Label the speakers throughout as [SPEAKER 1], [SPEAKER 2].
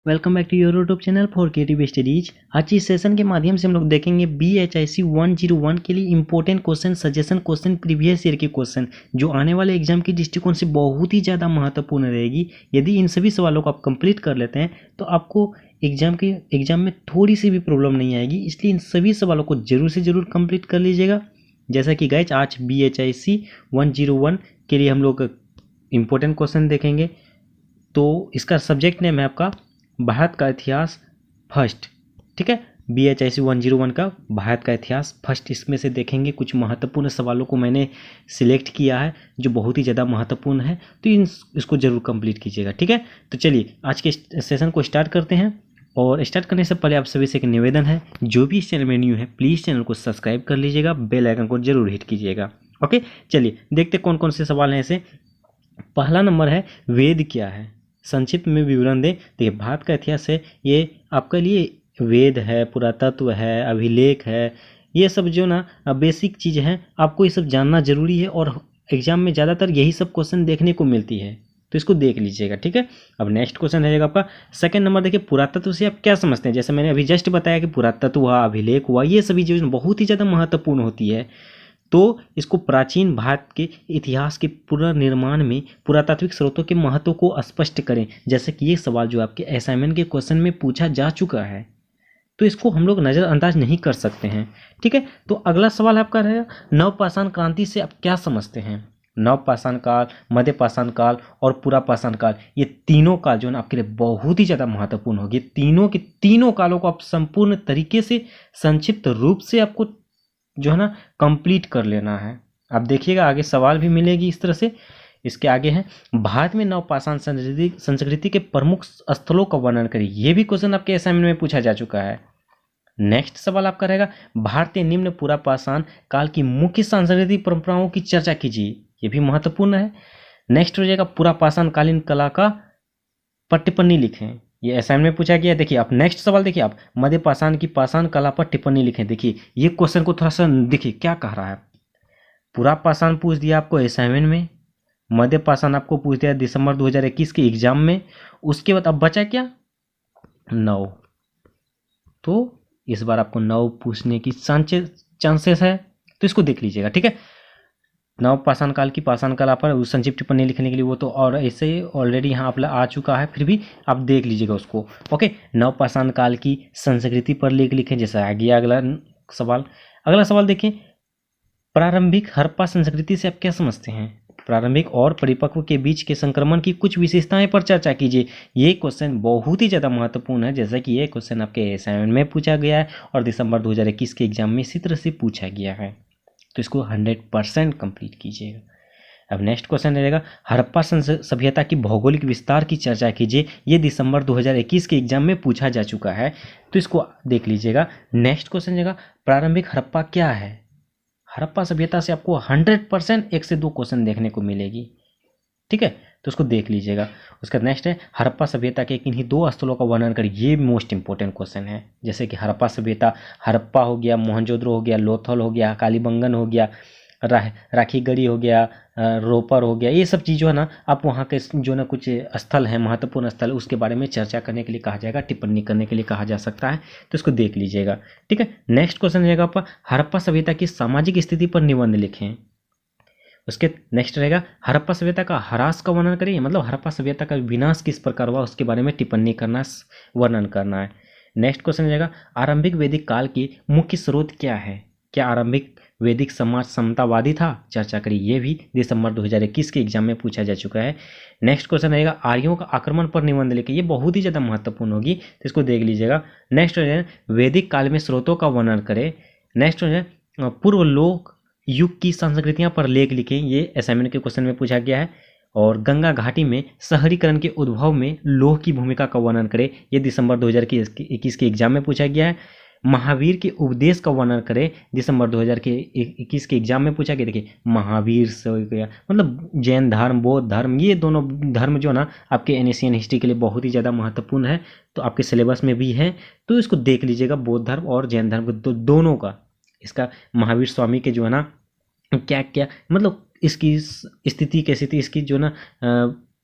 [SPEAKER 1] Welcome back to your YouTube channel for creative studies. आज इस session के माध्यम से हम लोग देखेंगे BHIC 101 के लिए important question, suggestion question, previous year के क्वेश्चन जो आने वाले एग्जाम के दृष्टिकोण से बहुत ही ज़्यादा महत्वपूर्ण रहेगी। यदि इन सभी सवालों को आप कंप्लीट कर लेते हैं तो आपको एग्जाम में थोड़ी सी भी प्रॉब्लम नहीं आएगी, इसलिए इन सभी सवालों को जरूर से ज़रूर कंप्लीट कर लीजिएगा। जैसा कि गाइज आज BHIC 101 के लिए हम लोग इम्पोर्टेंट क्वेश्चन देखेंगे। तो इसका सब्जेक्ट नेम है आपका भारत का इतिहास फर्स्ट। ठीक है, BHIC 101 का भारत का इतिहास फर्स्ट। इसमें से देखेंगे कुछ महत्वपूर्ण सवालों को मैंने सिलेक्ट किया है जो बहुत ही ज़्यादा महत्वपूर्ण है, तो इसको जरूर कंप्लीट कीजिएगा। ठीक है, तो चलिए आज के सेशन को स्टार्ट करते हैं। और स्टार्ट करने से पहले आप सभी से एक निवेदन है, जो भी इस चैनल में न्यू है प्लीज़ चैनल को सब्सक्राइब कर लीजिएगा, बेल आइकन को जरूर हिट कीजिएगा। ओके, चलिए देखते कौन कौन से सवाल हैं ऐसे। पहला नंबर है, वेद क्या है, संक्षिप्त में विवरण दें। देखिए, भारत का इतिहास है, ये आपके लिए वेद है, पुरातत्व है, अभिलेख है, ये सब जो ना बेसिक चीज़ हैं, आपको ये सब जानना जरूरी है और एग्जाम में ज़्यादातर यही सब क्वेश्चन देखने को मिलती है, तो इसको देख लीजिएगा। ठीक है, अब नेक्स्ट क्वेश्चन रहेगा आपका सेकंड नंबर। देखिए, पुरातत्व से आप क्या समझते हैं। जैसे मैंने अभी जस्ट बताया कि पुरातत्व हुआ, अभिलेख हुआ, ये सभी चीज़ें बहुत ही ज़्यादा महत्वपूर्ण होती है। तो इसको प्राचीन भारत के इतिहास के पुनर्निर्माण में पुरातात्विक स्रोतों के महत्व को स्पष्ट करें। जैसे कि ये सवाल जो आपके असाइनमेंट के क्वेश्चन में पूछा जा चुका है, तो इसको हम लोग नज़रअंदाज नहीं कर सकते हैं। ठीक है, तो अगला सवाल आपका रहेगा, नवपाषाण क्रांति से आप क्या समझते हैं। नवपाषाण काल, मध्य पाषाण काल और पूरा पाषाण काल, ये तीनों काल जो है ना आपके लिए बहुत ही ज़्यादा महत्वपूर्ण होगी। तीनों के तीनों कालों को आप संपूर्ण तरीके से संक्षिप्त रूप से आपको जो है ना कंप्लीट कर लेना है। आप देखिएगा आगे सवाल भी मिलेगी इस तरह से। इसके आगे है, भारत में नवपाषाण संस्कृति के प्रमुख स्थलों का वर्णन करिए। ये भी क्वेश्चन आपके असाइनमेंट में पूछा जा चुका है। नेक्स्ट सवाल आपका रहेगा, भारतीय निम्न पूरा पाषाण काल की मुख्य सांस्कृतिक परंपराओं की चर्चा कीजिए। ये भी महत्वपूर्ण है। नेक्स्ट हो जाएगा, पूरा पाषाण कालीन कला का पर टिप्पणी लिखें। ये असाइनमेंट में पूछा गया है। देखिए आप नेक्स्ट सवाल देखिए, आप मध्य पाषाण की पाषाण कला पर टिप्पणी लिखें। देखिए ये क्वेश्चन को थोड़ा सा देखिए क्या कह रहा है। पूरा पाषाण पूछ दिया आपको असाइनमेंट में, मध्य पाषाण आपको पूछ दिया दिसंबर 2021 के एग्जाम में, उसके बाद अब बचा क्या, नव। तो इस बार आपको नव पूछने की चांसेस है, तो इसको देख लीजिएगा। ठीक है, नव पाषाण काल की पाषाण कला पर संक्षिप्त टिप्पणी लिखने के लिए वो तो और ऐसे ऑलरेडी यहाँ आप आ चुका है, फिर भी आप देख लीजिएगा उसको। ओके, नव पाषाण काल की संस्कृति पर लेख लिखें। जैसा आ गया अगला सवाल। अगला सवाल देखिए, प्रारंभिक हड़प्पा संस्कृति से आप क्या समझते हैं। प्रारंभिक और परिपक्व के बीच के संक्रमण की कुछ विशेषताएं पर चर्चा कीजिए। ये क्वेश्चन बहुत ही ज़्यादा महत्वपूर्ण है, जैसा कि ये क्वेश्चन आपके असाइनमेंट में पूछा गया है और दिसंबर 2021 के एग्जाम में इसी तरह से पूछा गया है, तो इसको 100% कंप्लीट कीजिएगा। अब नेक्स्ट क्वेश्चन रहेगा, हड़प्पा सभ्यता की भौगोलिक विस्तार की चर्चा कीजिए। ये दिसंबर 2021 के एग्जाम में पूछा जा चुका है, तो इसको देख लीजिएगा। नेक्स्ट क्वेश्चन रहेगा, प्रारंभिक हड़प्पा क्या है। हड़प्पा सभ्यता से आपको 100% 1 से 2 क्वेश्चन देखने को मिलेगी। ठीक है, तो उसको देख लीजिएगा। उसका नेक्स्ट है, हड़प्पा सभ्यता के किन्हीं 2 स्थलों का वर्णन करिए। ये मोस्ट इंपॉर्टेंट क्वेश्चन है। जैसे कि हड़प्पा सभ्यता, हड़प्पा हो गया, मोहनजोदड़ो हो गया, लोथल हो गया, कालीबंगन हो गया, राखीगढ़ी हो गया, रोपर हो गया, ये सब चीज़ जो है ना आप वहाँ के जो ना कुछ स्थल हैं, महत्वपूर्ण स्थल, उसके बारे में चर्चा करने के लिए कहा जाएगा, टिप्पणी करने के लिए कहा जा सकता है, तो इसको देख लीजिएगा। ठीक है, नेक्स्ट क्वेश्चन रहेगा आपका, हड़प्पा सभ्यता की सामाजिक स्थिति पर निबंध लिखें। उसके नेक्स्ट रहेगा, हड़प्पा सभ्यता का ह्रास का वर्णन करिए। मतलब हड़प्पा सभ्यता का विनाश किस प्रकार हुआ उसके बारे में टिप्पणी करना, वर्णन करना है। नेक्स्ट क्वेश्चन रहेगा, आरंभिक वैदिक काल की मुख्य स्रोत क्या है। क्या आरंभिक वैदिक समाज समतावादी था, चर्चा करिए। ये भी दिसंबर 2021 के एग्जाम में पूछा जा चुका है। नेक्स्ट क्वेश्चन रहेगा, आर्यों का आक्रमण पर निबंध लिखिए। ये बहुत ही ज़्यादा महत्वपूर्ण होगी, तो इसको देख लीजिएगा। नेक्स्ट है, वैदिक काल में स्रोतों का वर्णन करें। नेक्स्ट है, पूर्व लोक युग की संस्कृतियां पर लेख लिखें। ये असाइनमेंट के क्वेश्चन में पूछा गया है। और गंगा घाटी में शहरीकरण के उद्भव में लौह की भूमिका का वर्णन करें। ये दिसंबर 2021 के एग्जाम में पूछा गया है। महावीर के उपदेश का वर्णन करें। दिसंबर 2021 के एग्जाम में पूछा गया। देखिए महावीर से गया मतलब जैन धर्म, बौद्ध धर्म, ये दोनों धर्म जो ना आपके एशियन हिस्ट्री के लिए बहुत ही ज़्यादा महत्वपूर्ण है, तो आपके सिलेबस में भी है, तो इसको देख लीजिएगा। बौद्ध धर्म और जैन धर्म दोनों का, इसका महावीर स्वामी के जो है ना क्या क्या मतलब इसकी स्थिति कैसी थी, इसकी जो ना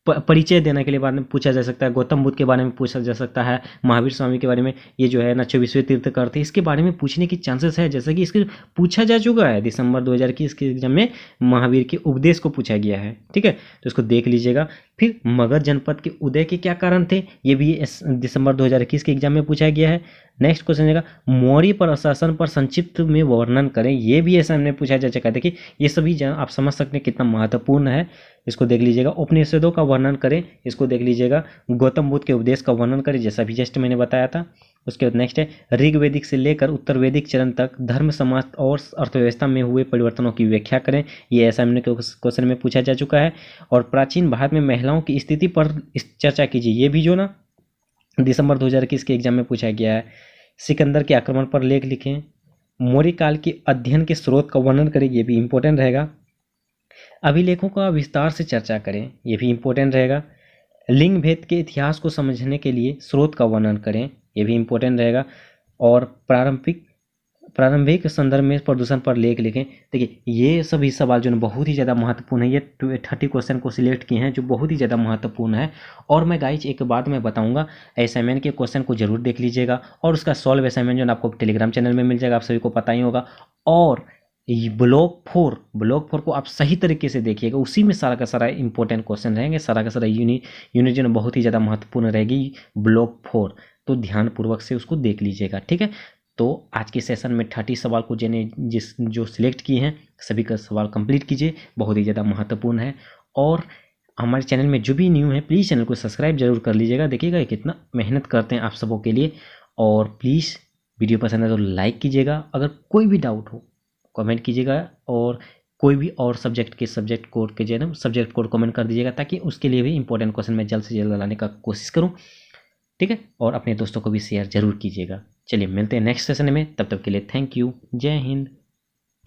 [SPEAKER 1] परिचय देने के लिए बारे में पूछा जा सकता है, गौतम बुद्ध के बारे में पूछा जा सकता है, महावीर स्वामी के बारे में, ये जो है ना 24वें तीर्थंकर थे, इसके बारे में पूछने की चांसेस है, जैसा कि इसके पूछा जा चुका है दिसंबर 2021 के एग्जाम में महावीर के उपदेश को पूछा गया है। ठीक है, तो इसको देख लीजिएगा। फिर मगध जनपद के उदय के क्या कारण थे, ये भी दिसंबर 2021 के एग्जाम में पूछा गया है। नेक्स्ट क्वेश्चन रहेगा मौर्य प्रशासन पर संक्षिप्त में वर्णन करें, ये भी ऐसा हमने पूछा जा चुका है। देखिए ये सभी आप समझ सकते हैं कितना महत्वपूर्ण है, इसको देख लीजिएगा। उपनिषदों का वर्णन करें, इसको देख लीजिएगा। गौतम बुद्ध के उपदेश का वर्णन करें, जैसा भी जस्ट मैंने बताया था। उसके बाद नेक्स्ट है ऋग्वेदिक से लेकर उत्तर वैदिक चरण तक धर्म, समाज और अर्थव्यवस्था में हुए परिवर्तनों की व्याख्या करें, ये ऐसा हमने क्वेश्चन में पूछा जा चुका है। और प्राचीन भारत में महिलाओं की स्थिति पर चर्चा कीजिए, ये भी जो ना दिसंबर 2021 के एग्जाम में पूछा गया है। सिकंदर के आक्रमण पर लेख लिखें। मौर्य काल के अध्ययन के स्रोत का वर्णन करें, ये भी इंपॉर्टेंट रहेगा। अभिलेखों का विस्तार से चर्चा करें, ये भी इंपॉर्टेंट रहेगा। लिंग भेद के इतिहास को समझने के लिए स्रोत का वर्णन करें, ये भी इंपॉर्टेंट रहेगा। और प्रारंभिक संदर्भ में प्रदूषण पर लेख लिखें। देखिए ये सभी सवाल जो बहुत ही ज़्यादा महत्वपूर्ण है, ये 30 क्वेश्चन को सिलेक्ट किए हैं जो बहुत ही ज़्यादा महत्वपूर्ण है। और मैं गाइज एक बात मैं बताऊंगा, असाइनमेंट के क्वेश्चन को जरूर देख लीजिएगा और उसका सॉल्व असाइनमेंट जो आपको टेलीग्राम चैनल में मिल जाएगा, आप सभी को पता ही होगा। और ब्लॉक 4 को आप सही तरीके से देखिएगा, उसी में सारा का सारा इंपॉर्टेंट क्वेश्चन रहेंगे, सारा का सारा यूनिट जो बहुत ही ज़्यादा महत्वपूर्ण रहेगी ब्लॉक 4, तो ध्यानपूर्वक से उसको देख लीजिएगा। ठीक है, तो आज के सेशन में 30 सवाल को जो सिलेक्ट किए हैं सभी का सवाल कंप्लीट कीजिए, बहुत ही ज़्यादा महत्वपूर्ण है। और हमारे चैनल में जो भी न्यू है प्लीज़ चैनल को सब्सक्राइब जरूर कर लीजिएगा, देखिएगा कितना मेहनत करते हैं आप सबों के लिए। और प्लीज़ वीडियो पसंद है तो लाइक कीजिएगा, अगर कोई भी डाउट हो कमेंट कीजिएगा, और कोई भी और सब्जेक्ट कोड के जो सब्जेक्ट कोड कमेंट कर दीजिएगा, ताकि उसके लिए भी इंपॉर्टेंट क्वेश्चन मैं जल्द से जल्द लाने का कोशिश करूँ। ठीक है, और अपने दोस्तों को भी शेयर जरूर कीजिएगा। चलिए मिलते हैं नेक्स्ट सेशन में, तब तक के लिए थैंक यू, जय हिंद।